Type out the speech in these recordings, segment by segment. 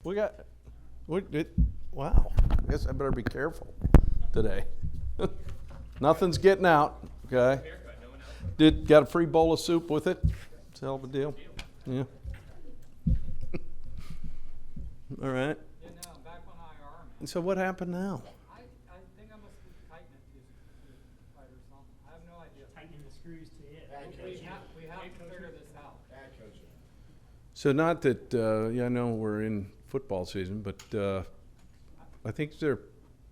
We got, wow, I guess I better be careful today. Nothing's getting out, okay? Got a free bowl of soup with it? It's a hell of a deal. Yeah. All right. Yeah, now I'm back on IR, man. And so what happened now? I think I must be tightening it right or something. I have no idea. Tightening the screws to it. We have to figure this out. So not that, I know we're in football season, but I think there's a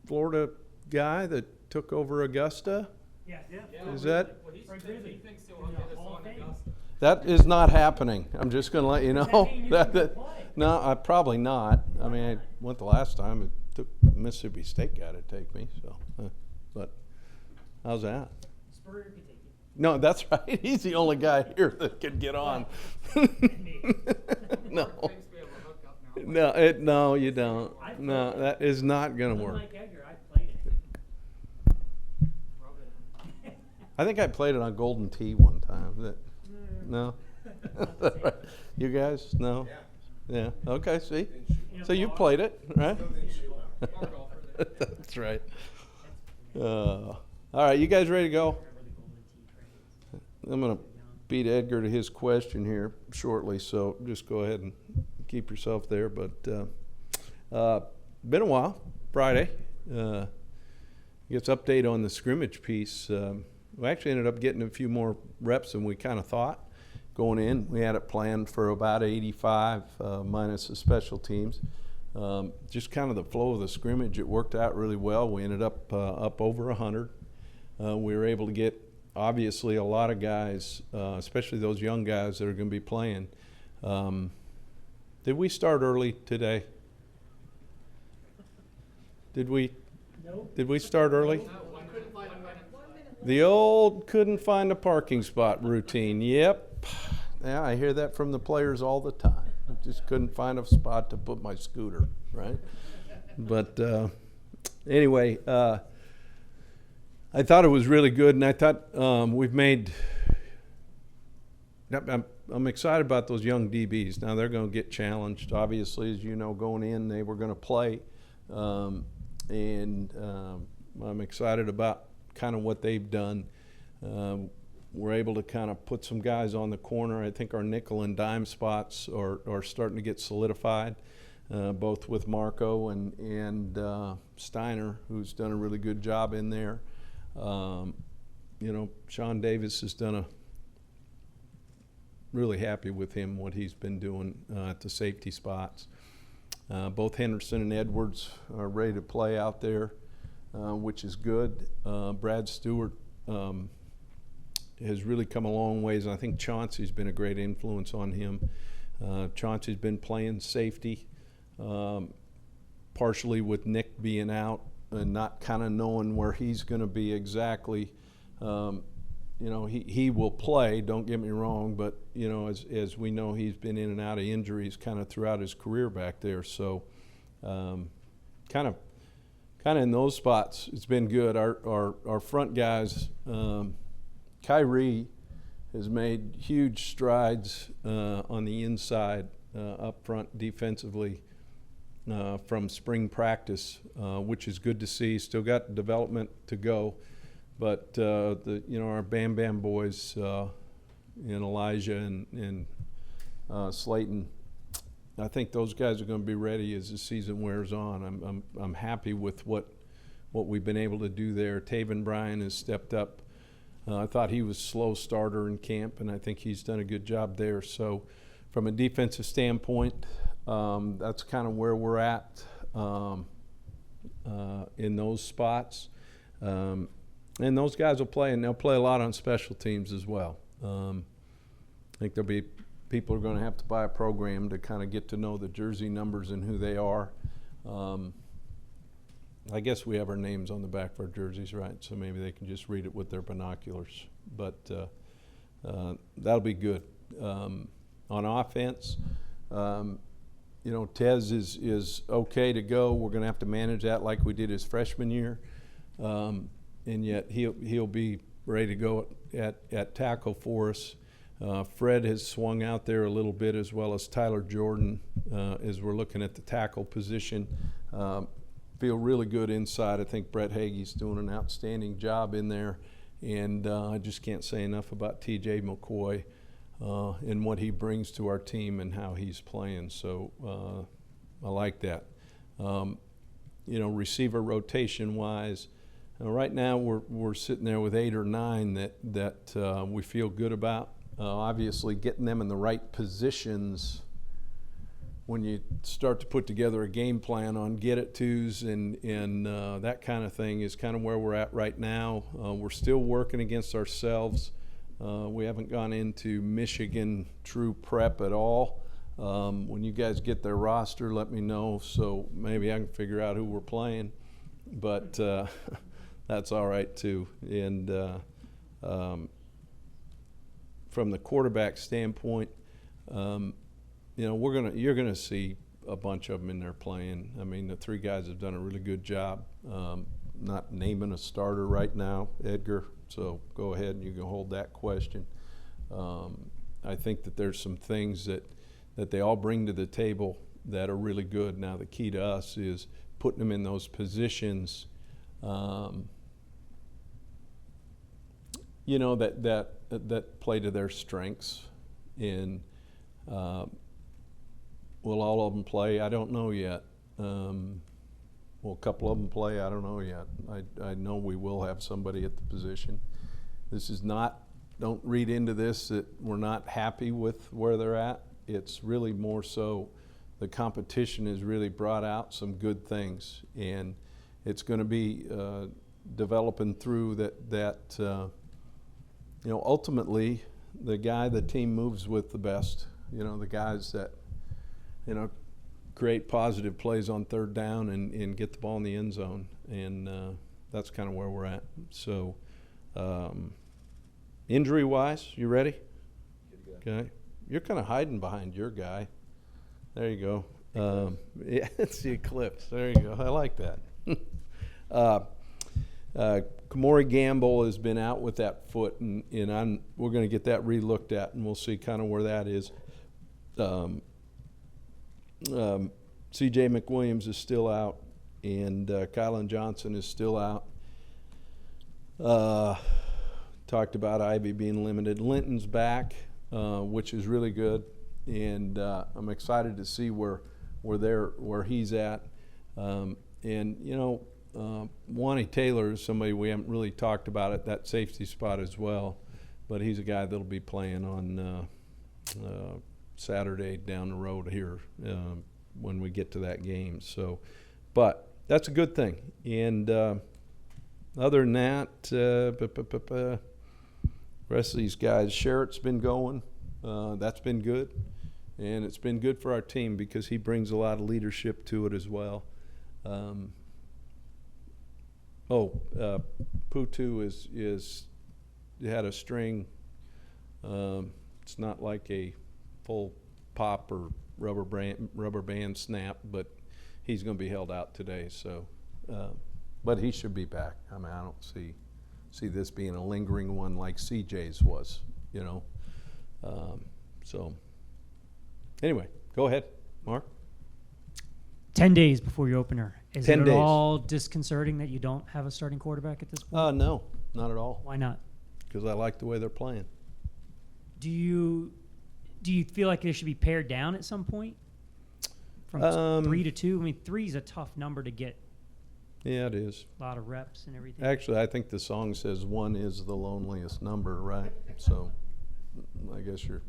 Florida guy that took over Augusta. Yeah. Is that? Well, he thinks he'll get us on Augusta. That is not happening. I'm just going to let you know. Does that mean you can play? No, probably not. I mean, I went the last time. It took Mississippi State guy to take me. So, but how's that? Spurrier could take it. No, that's right. He's the only guy here that could get on. No, Thinks we have a hookup now. no, you don't. No, that is not going to work. Unlike Edgar, I played it. Rub it. I think I played it on Golden Tee one time. No? You guys? No? Yeah. Okay, see? So you played it, right? That's right. All right, you guys ready to go? I'm going to beat Edgar to his question here shortly, so just go ahead and keep yourself there. But been a while. Friday. Gets update on the scrimmage piece. We actually ended up getting a few more reps than we kind of thought going in. We had it planned for about 85 minus the special teams. Just kind of the flow of the scrimmage, it worked out really well. We ended up over 100. We were able to get obviously a lot of guys, especially those young guys that are going to be playing. Did we start early today? Did we start early? The old couldn't find a parking spot routine. Yep. Yeah, I hear that from the players all the time. I just couldn't find a spot to put my scooter, right? But anyway, I thought it was really good, and I thought we've made I'm excited about those young DBs. Now they're going to get challenged. Obviously, as you know, going in, they were going to play. And I'm excited about kind of what they've done. We're able to kind of put some guys on the corner. I think our nickel and dime spots are starting to get solidified, both with Marco and Steiner, who's done a really good job in there. Sean Davis has done really happy with him, what he's been doing at the safety spots. Both Henderson and Edwards are ready to play out there, which is good. Brad Stewart has really come a long ways, and I think Chauncey's been a great influence on him. Chauncey's been playing safety, partially with Nick being out and not kind of knowing where he's going to be exactly. He will play, don't get me wrong, but, as we know, he's been in and out of injuries kind of throughout his career back there. So kind of in those spots, it's been good. Our front guys, Kyrie has made huge strides on the inside up front defensively from spring practice, which is good to see. Still got development to go. But our Bam Bam boys, Elijah and Slayton, I think those guys are going to be ready as the season wears on. I'm happy with what we've been able to do there. Taven Bryan has stepped up. I thought he was a slow starter in camp, and I think he's done a good job there. So, from a defensive standpoint, that's kind of where we're at in those spots. And those guys will play, and they'll play a lot on special teams as well. I think there'll be people are going to have to buy a program to kind of get to know the jersey numbers and who they are. I guess we have our names on the back of our jerseys, right? So maybe they can just read it with their binoculars. But that'll be good. On offense, Tez is okay to go. We're going to have to manage that like we did his freshman year. And yet he'll be ready to go at tackle for us. Fred has swung out there a little bit, as well as Tyler Jordan, as we're looking at the tackle position. Feel really good inside. I think Brett Hagee's doing an outstanding job in there. And I just can't say enough about TJ McCoy and what he brings to our team and how he's playing. So I like that. Receiver rotation-wise, right now we're sitting there with 8 or 9 that we feel good about. Obviously, getting them in the right positions when you start to put together a game plan on get-it-tos and that kind of thing is kind of where we're at right now. We're still working against ourselves. We haven't gone into Michigan true prep at all. When you guys get their roster, let me know so maybe I can figure out who we're playing. But that's all right too. And from the quarterback standpoint, you're gonna see a bunch of them in there playing. I mean, the 3 guys have done a really good job. Not naming a starter right now, Edgar. So go ahead and you can hold that question. I think that there's some things that they all bring to the table that are really good. Now the key to us is putting them in those positions, that play to their strengths. And will all of them play? I don't know yet. Will a couple of them play? I don't know yet. I know we will have somebody at the position. This is not, don't read into this that we're not happy with where they're at. It's really more so the competition has really brought out some good things, and it's going to be developing through that ultimately the guy the team moves with the best, the guys that, create positive plays on 3rd down and get the ball in the end zone. And that's kind of where we're at. So injury-wise, you ready? Okay. You're kind of hiding behind your guy. There you go. Yeah, it's the eclipse. There you go. I like that. Kamori Gamble has been out with that foot, and we're going to get that re-looked at, and we'll see kind of where that is. C.J. McWilliams is still out, and Kylan Johnson is still out. Talked about Ivy being limited. Linton's back, which is really good, and I'm excited to see where he's at. Wani Taylor is somebody we haven't really talked about at that safety spot as well, but he's a guy that'll be playing on Saturday down the road here when we get to that game. So, but that's a good thing. And other than that, rest of these guys, Sherritt's been going. That's been good, and it's been good for our team because he brings a lot of leadership to it as well. Putu is had a string. It's not like a full pop or rubber band snap, but he's going to be held out today. So, but he should be back. I mean, I don't see this being a lingering one like CJ's was, So, anyway, go ahead, Mark. 10 days before your opener. Is 10 it days. at all disconcerting that you don't have a starting quarterback at this point? No, not at all. Why not? Because I like the way they're playing. Do you feel like they should be pared down at some point from 3 to 2? I mean, 3 is a tough number to get. Yeah, it is. A lot of reps and everything. Actually, I think the song says 1 is the loneliest number, right? So, I guess you're.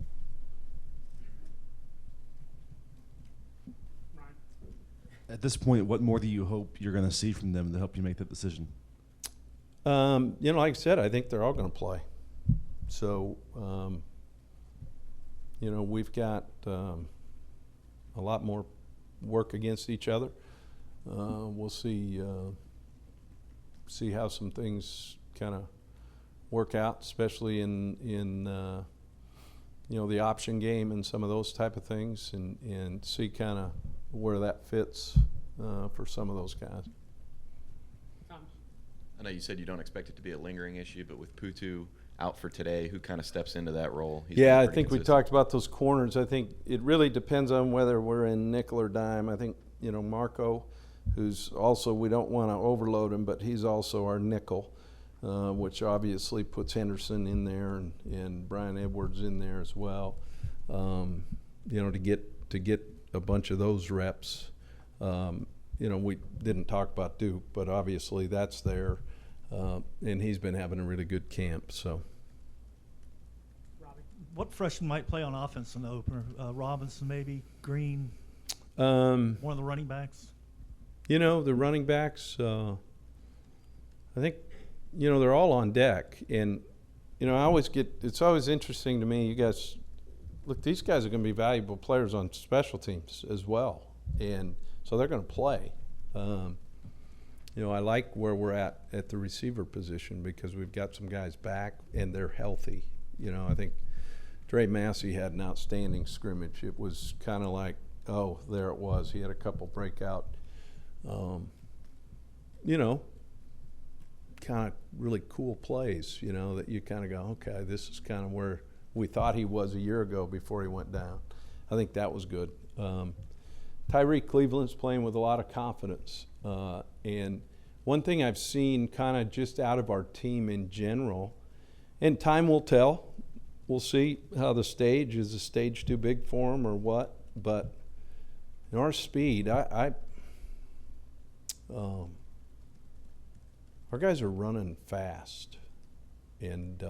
At this point, what more do you hope you're going to see from them to help you make that decision? Like I said, I think they're all going to play. So, we've got a lot more work against each other. We'll see how some things kind of work out, especially in the option game and some of those type of things, and see kind of where that fits for some of those guys. Tom, I know you said you don't expect it to be a lingering issue, but with Putu out for today, who kind of steps into that role? He's Yeah, been I pretty think we consistent. talked about those corners. I think it really depends on whether we're in nickel or dime. I think, Marco, who's also, we don't want to overload him, but he's also our nickel, which obviously puts Henderson in there and Brian Edwards in there as well. To get a bunch of those reps. We didn't talk about Duke, but obviously that's there, and he's been having a really good camp. So, What freshman might play on offense in the opener? Robinson, maybe Green, um, one of the running backs. the running backs. I think they're all on deck, and it's always interesting to me. You guys, look, these guys are going to be valuable players on special teams as well, and so they're going to play. I like where we're at the receiver position because we've got some guys back and they're healthy. I think Dre Massey had an outstanding scrimmage. It was kind of like, oh, there it was. He had a couple breakout, kind of really cool plays, that you kind of go, okay, this is kind of where we thought he was a year ago before he went down. I think that was good. Tyreek Cleveland's playing with a lot of confidence. And one thing I've seen kind of just out of our team in general, and time will tell. We'll see how is the stage too big for him or what? But our speed, our guys are running fast, and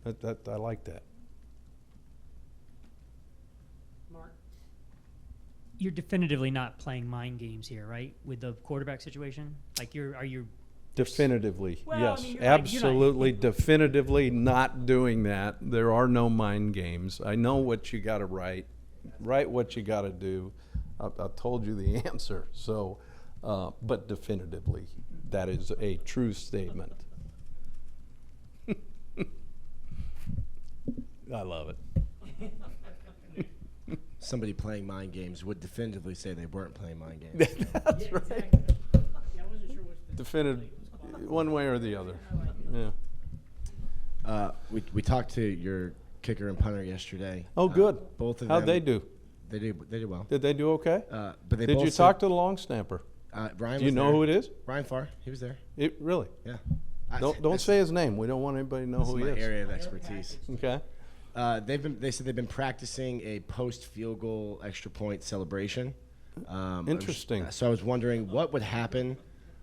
I like that. Mark, you're definitively not playing mind games here, right? With the quarterback situation, are you? Definitively, Well, yes, I mean, you're absolutely, not. definitively not doing that. There are no mind games. I know what you got to write what you got to do. I told you the answer. So, but definitively, that is a true statement. I love it. Somebody playing mind games would definitively say they weren't playing mind games. That's right. Yeah, I wasn't sure which. Definitive, one way or the other. Yeah. We talked to your kicker and punter yesterday. Oh, good. Both of How'd them. they do? They did well. Did they do okay? But they Did both you said- talk to the long snapper? Ryan? Do you was know there. who it is? Ryan Farr. He was there. Really? Yeah. Don't say his name. We don't want anybody to know who he my is. area of expertise. Okay. They said they've been practicing a post field goal extra point celebration. Interesting. So I was wondering what would happen.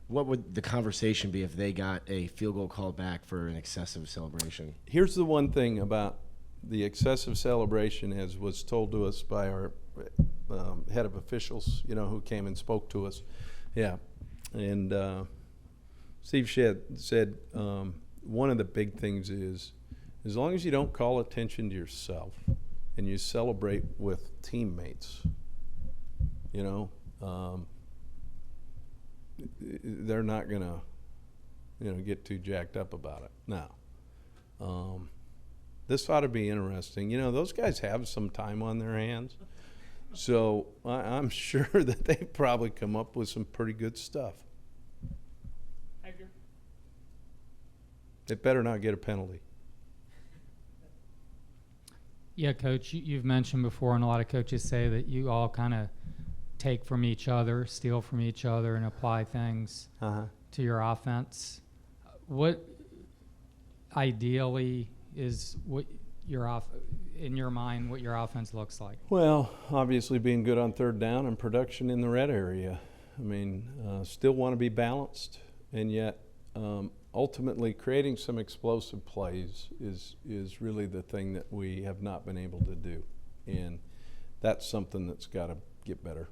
What would the conversation be if they got a field goal called back for an excessive celebration? Here's the one thing about the excessive celebration, as was told to us by our head of officials, who came and spoke to us. Yeah. And Steve said one of the big things is, as long as you don't call attention to yourself and you celebrate with teammates, they're not going to, get too jacked up about it. Now, this ought to be interesting. Those guys have some time on their hands. So I'm sure that they probably come up with some pretty good stuff. Edgar? They better not get a penalty. Yeah, Coach, you've mentioned before, and a lot of coaches say that you all kind of take from each other, steal from each other, and apply things to your offense. What ideally is what in your mind what your offense looks like? Well, obviously being good on third down and production in the red area. I mean, still want to be balanced, and yet ultimately creating some explosive plays is really the thing that we have not been able to do, and that's something that's got to get better.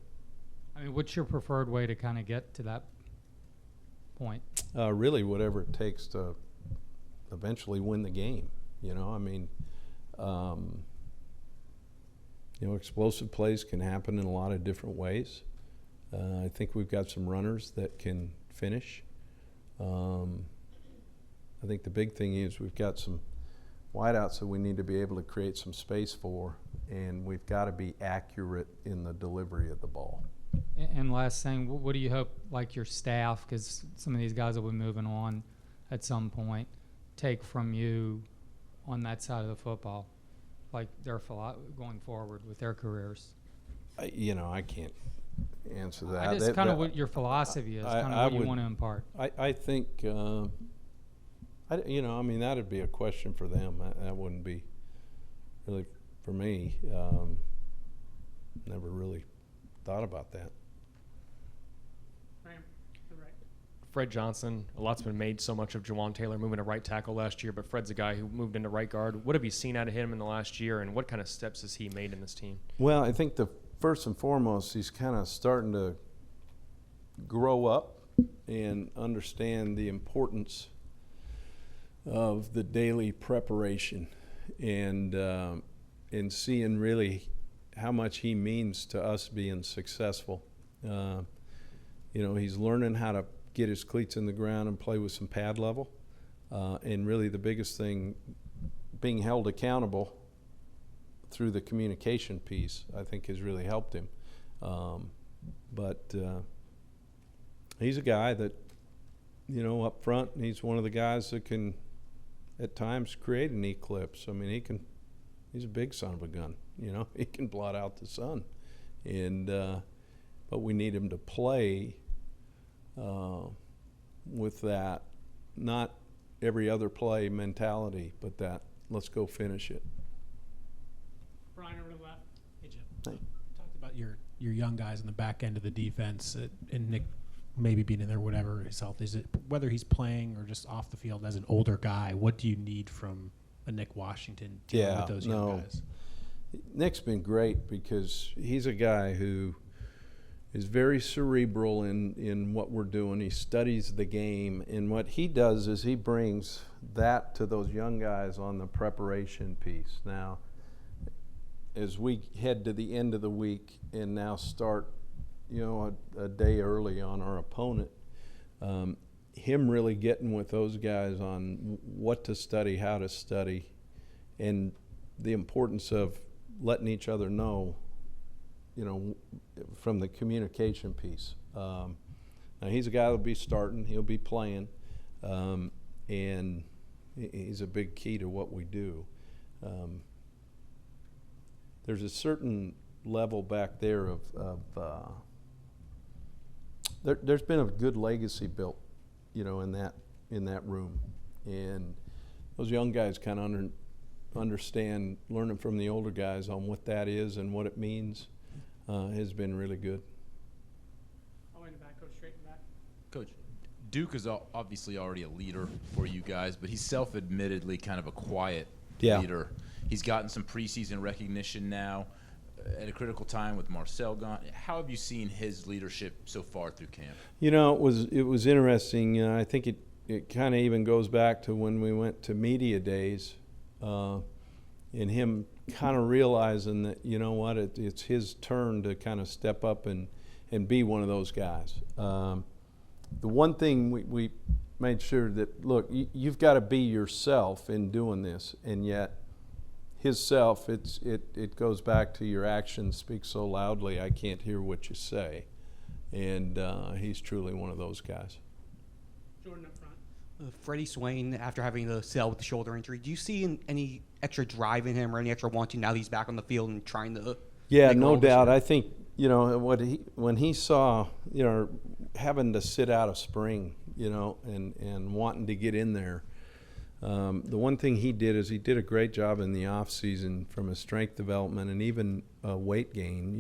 I mean, what's your preferred way to kind of get to that point? Really, whatever it takes to eventually win the game. Explosive plays can happen in a lot of different ways. I think we've got some runners that can finish. I think the big thing is we've got some wideouts that we need to be able to create some space for, and we've got to be accurate in the delivery of the ball. And last thing, what do you hope, like your staff, because some of these guys will be moving on, at some point take from you on that side of the football, like their going forward with their careers? I can't answer that. I just kind of what your philosophy is, kind of what you want to impart. I think, that'd be a question for them. That wouldn't be really for me. Never really thought about that. Fred Johnson, a lot's been made so much of Jawan Taylor moving to right tackle last year, but Fred's a guy who moved into right guard. What have you seen out of him in the last year, and what kind of steps has he made in this team? Well, I think the first and foremost, he's kind of starting to grow up and understand the importance of the daily preparation and seeing really how much he means to us being successful. He's learning how to get his cleats in the ground and play with some pad level. And really the biggest thing, being held accountable through the communication piece, I think has really helped him. But he's a guy that, up front, he's one of the guys that can at times create an eclipse. I mean, he's a big son of a gun, he can blot out the sun. And, but we need him to play with that, not every other play mentality, but that let's go finish it. Brian over to the left. Hey, Jim. Hey. Talked about your young guys in the back end of the defense, and Nick maybe being in there, whatever his health is. It whether he's playing or just off the field as an older guy. What do you need from a Nick Washington dealing with those young guys? Nick's been great because he's a guy who is very cerebral in what we're doing. He studies the game, and what he does is he brings that to those young guys on the preparation piece. Now, as we head to the end of the week and now start, a day early on our opponent, him really getting with those guys on what to study, how to study, and the importance of letting each other know, from the communication piece. Now he's a guy that'll be starting, he'll be playing, and he's a big key to what we do. There's a certain level back there of there's been a good legacy built, in that room, and those young guys kind of understand, learning from the older guys on what that is and what it means. Has been really good. I'll in the back, go straight in the back. Coach, Duke is obviously already a leader for you guys, but he's self-admittedly kind of a quiet leader. He's gotten some preseason recognition now at a critical time with Marcel gone. How have you seen his leadership so far through camp? It was interesting. I think it kind of even goes back to when we went to media days, and him kind of realizing that, it's his turn to kind of step up and be one of those guys. The one thing we made sure that, look, you've got to be yourself in doing this, and yet his self, it goes back to your actions speak so loudly I can't hear what you say. And he's truly one of those guys. Jordan up front. Freddie Swain, after having to sell with the shoulder injury, do you see any extra drive in him or any extra wanting now that he's back on the field and trying to? Yeah, no doubt. I think when he saw having to sit out a spring, and wanting to get in there. The one thing he did is he did a great job in the off season from a strength development and even weight gain.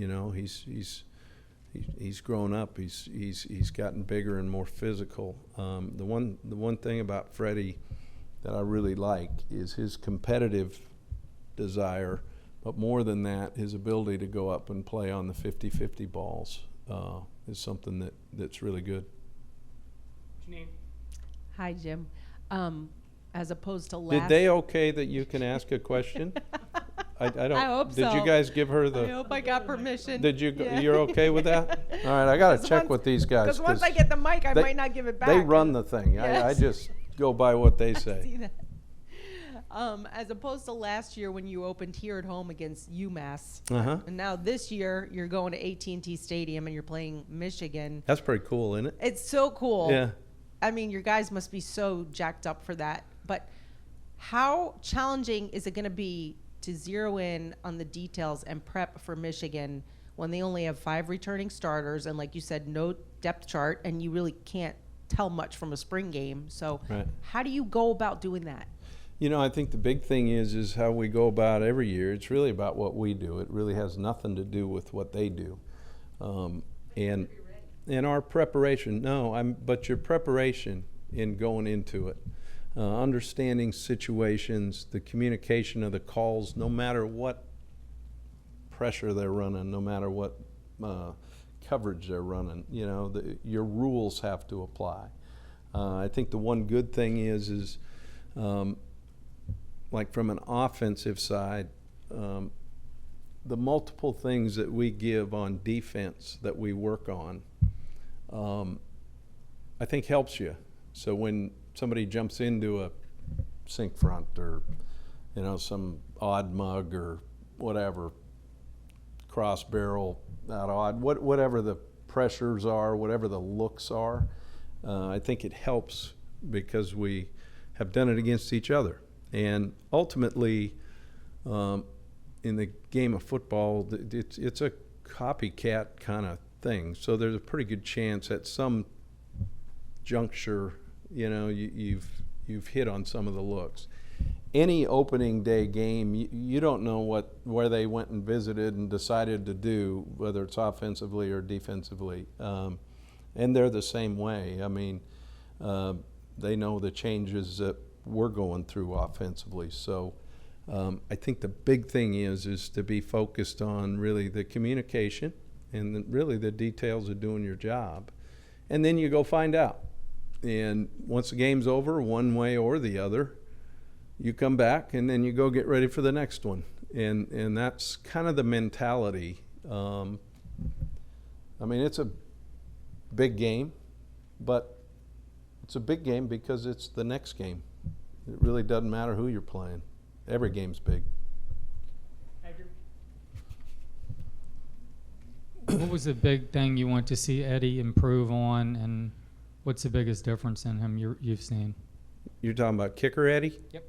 He's grown up. He's gotten bigger and more physical. The one thing about Freddie that I really like is his competitive desire, but more than that, his ability to go up and play on the 50-50 balls is something that's really good. Janine. Hi, Jim. As opposed to last. Did they okay that you can ask a question? I don't. I hope so. Did you guys give her the? I hope I got permission. Did you? Yeah. You're okay with that? All right, I got to check with these guys. Because once I get the mic, I might not give it back. They run the thing. Yes. I just go by what they say. I see that. As opposed to last year when you opened here at home against UMass, and now this year you're going to AT&T Stadium and you're playing Michigan. That's pretty cool, isn't it? It's so cool. Yeah. I mean, your guys must be so jacked up for that. But how challenging is it going to be to zero in on the details and prep for Michigan when they only have 5 returning starters and, like you said, no depth chart, and you really can't tell much from a spring game? So how do you go about doing that? You know, I think the big thing is how we go about every year. It's really about what we do. It really has nothing to do with what they do. And our preparation, but your preparation in going into it, understanding situations, the communication of the calls, no matter what pressure they're running, no matter what coverage they're running, you know, your rules have to apply. I think the one good thing is like from an offensive side, the multiple things that we give on defense that we work on, I think helps you. So when somebody jumps into a sink front or, you know, some odd mug or whatever, cross barrel, out odd, whatever the pressures are, whatever the looks are, I think it helps because we have done it against each other. And ultimately, in the game of football, it's a copycat kind of thing. So there's a pretty good chance at some juncture, you know, you've hit on some of the looks. Any opening day game, you don't know where they went and visited and decided to do, whether it's offensively or defensively. And they're the same way. I mean, they know the changes that we're going through offensively. So I think the big thing is to be focused on really the communication and really the details of doing your job. And then you go find out. And once the game's over, one way or the other, you come back and then you go get ready for the next one. And that's kind of the mentality. I mean, it's a big game, but it's a big game because it's the next game. It really doesn't matter who you're playing. Every game's big. What was the big thing you want to see Eddie improve on, and what's the biggest difference in him you've seen? You're talking about kicker Eddie? Yep.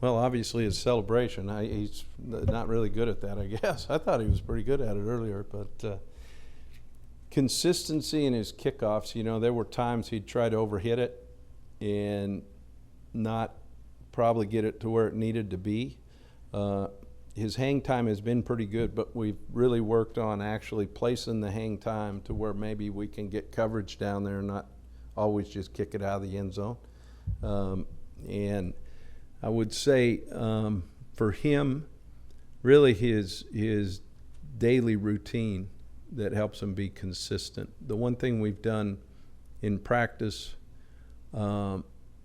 Well, obviously his celebration. He's not really good at that, I guess. I thought he was pretty good at it earlier, but consistency in his kickoffs. You know, there were times he'd try to overhit it and not probably get it to where it needed to be. His hang time has been pretty good, but we've really worked on actually placing the hang time to where maybe we can get coverage down there and not always just kick it out of the end zone. And I would say for him, really his daily routine that helps him be consistent. The one thing we've done in practice,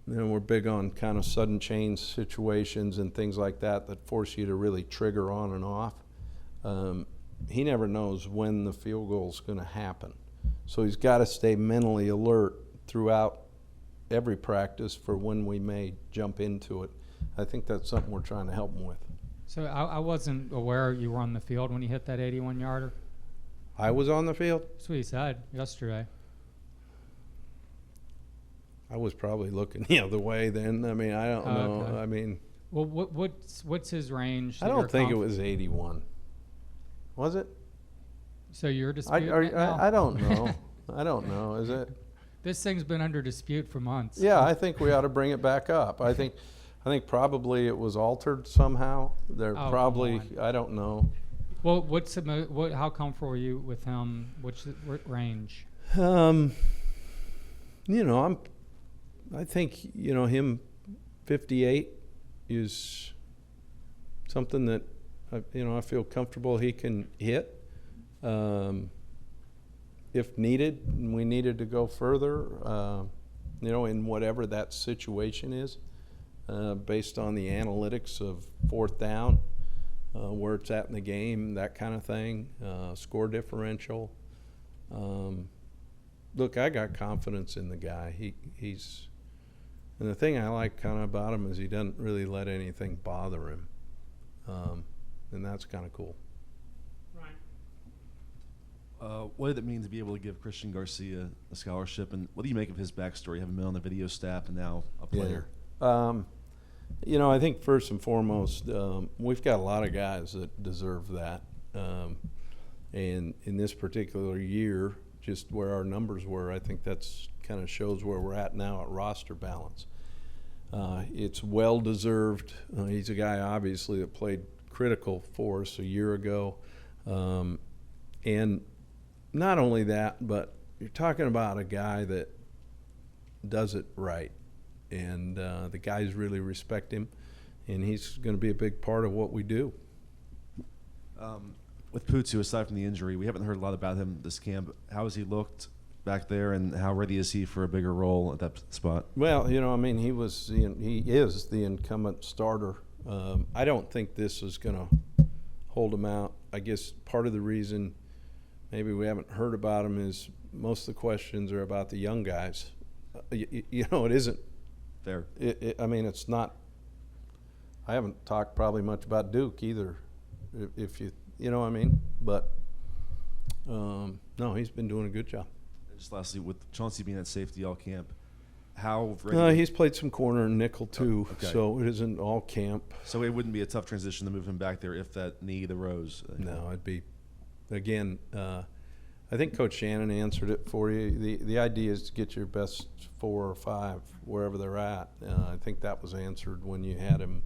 you know, we're big on kind of sudden change situations and things like that force you to really trigger on and off. He never knows when the field goal is going to happen. So he's got to stay mentally alert throughout every practice for when we may jump into it. I think that's something we're trying to help him with. So I wasn't aware you were on the field when you hit that 81-yarder. I was on the field? That's what he said yesterday. I was probably looking the other way then. I mean, I don't know. Okay. I mean, well, what's his range? I don't think it was 81. Was it? So you're disputing it now? I don't know. I don't know. Is it? This thing's been under dispute for months. Yeah, I think we ought to bring it back up. I think probably it was altered somehow. Probably, I don't know. Well, how comfortable are you with him? What's the range? You know, I think, you know, him 58 is something that, you know, I feel comfortable he can hit. If needed, and we needed to go further, you know, in whatever that situation is, based on the analytics of fourth down, where it's at in the game, that kind of thing, score differential. Look, I got confidence in the guy. He's, and the thing I like kind of about him is he doesn't really let anything bother him, and that's kind of cool. What did it mean to be able to give Christian Garcia a scholarship, and what do you make of his backstory, having been on the video staff and now a player? You know, I think first and foremost, we've got a lot of guys that deserve that. And in this particular year, just where our numbers were, I think that's kind of shows where we're at now at roster balance. It's well deserved. He's a guy obviously that played critical for us a year ago. And not only that, but you're talking about a guy that does it right. And the guys really respect him, and he's going to be a big part of what we do. With Putu, aside from the injury, we haven't heard a lot about him this camp. How has he looked back there, and how ready is he for a bigger role at that spot? Well, you know, I mean, he is the incumbent starter. I don't think this is going to hold him out. I guess part of the reason maybe we haven't heard about him is most of the questions are about the young guys. You know, it isn't. Fair. I mean, it's not. I haven't talked probably much about Duke either, if you know what I mean. But no, he's been doing a good job. And just lastly, with Chauncey being at safety all camp, how ready? No, he's played some corner and nickel too, okay. So it isn't all camp. So it wouldn't be a tough transition to move him back there if that need arose. No, it'd be. Again, I think Coach Shannon answered it for you. The idea is to get your best 4 or 5 wherever they're at. I think that was answered when you had him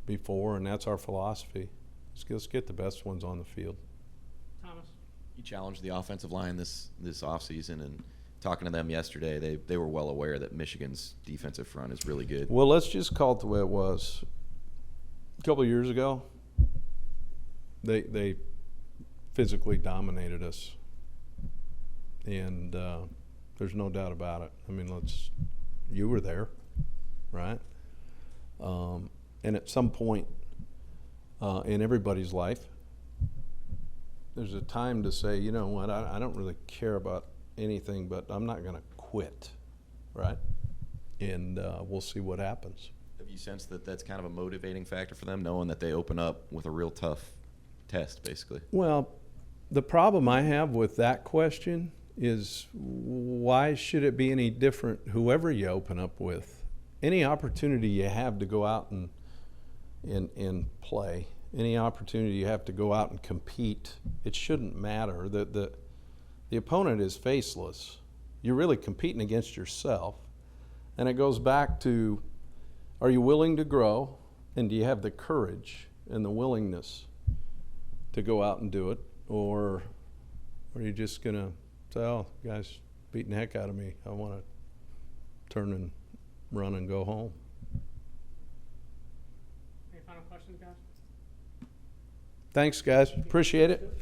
before, and that's our philosophy. Let's get the best ones on the field. Thomas. You challenged the offensive line this offseason, and talking to them yesterday, they were well aware that Michigan's defensive front is really good. Well, let's just call it the way it was. A couple of years ago, they physically dominated us, and there's no doubt about it. I mean, you were there, right? And at some point in everybody's life, there's a time to say, you know what, I don't really care about anything, but I'm not going to quit, right? And we'll see what happens. Have you sensed that that's kind of a motivating factor for them, knowing that they open up with a real tough test, basically? Well, the problem I have with that question is why should it be any different whoever you open up with? Any opportunity you have to go out and play, any opportunity you have to go out and compete, it shouldn't matter. The opponent is faceless. You're really competing against yourself. And it goes back to, are you willing to grow, and do you have the courage and the willingness to go out and do it? Or are you just going to say, oh, guys beating the heck out of me, I want to turn and run and go home? Any final questions, guys? Thanks, guys. Appreciate it.